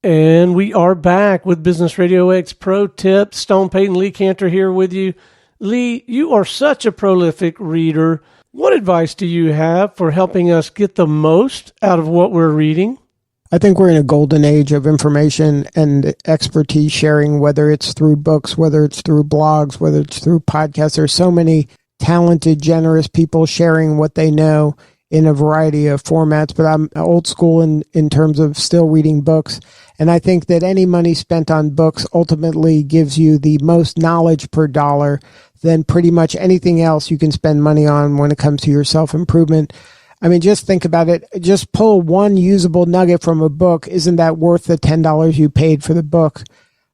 And we are back with Business RadioX Pro Tip. Stone Payton Lee Kantor here with you. Lee, you are such a prolific reader. What advice do you have for helping us get the most out of what we're reading? I think we're in a golden age of information and expertise sharing, whether it's through books, whether it's through blogs, whether it's through podcasts. There's so many talented, generous people sharing what they know in a variety of formats, but I'm old school in terms of still reading books. And I think that any money spent on books ultimately gives you the most knowledge per dollar than pretty much anything else you can spend money on when it comes to your self-improvement. I mean, just think about it. Just pull one usable nugget from a book. Isn't that worth the $10 you paid for the book?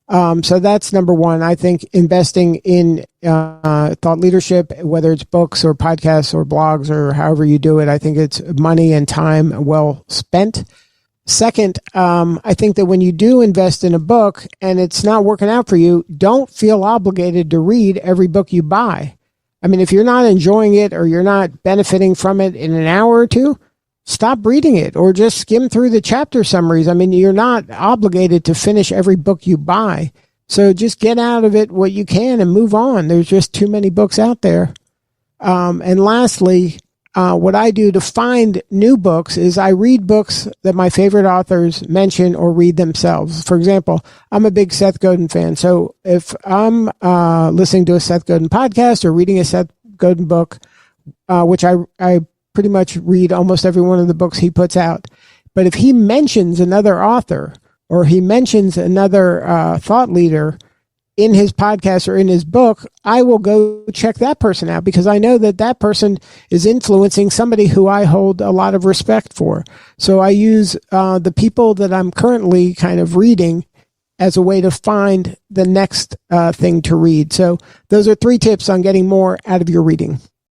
So that's number one. I think investing in thought leadership, whether it's books or podcasts or blogs or however you do it, I think it's money and time well spent. Second, I think that when you do invest in a book and it's not working out for you, don't feel obligated to read every book you buy. I mean, if you're not enjoying it or you're not benefiting from it in an hour or two, stop reading it or just skim through the chapter summaries. I mean, you're not obligated to finish every book you buy. So just get out of it what you can and move on. There's just too many books out there. And lastly, what I do to find new books is I read books that my favorite authors mention or read themselves. For example, I'm a big Seth Godin fan. So if I'm listening to a Seth Godin podcast or reading a Seth Godin book, which I pretty much read almost every one of the books he puts out. But if he mentions another author or he mentions another thought leader in his podcast or in his book, I will go check that person out because I know that that person is influencing somebody who I hold a lot of respect for. So I use the people that I'm currently kind of reading as a way to find the next thing to read. So those are 3 tips on getting more out of your reading.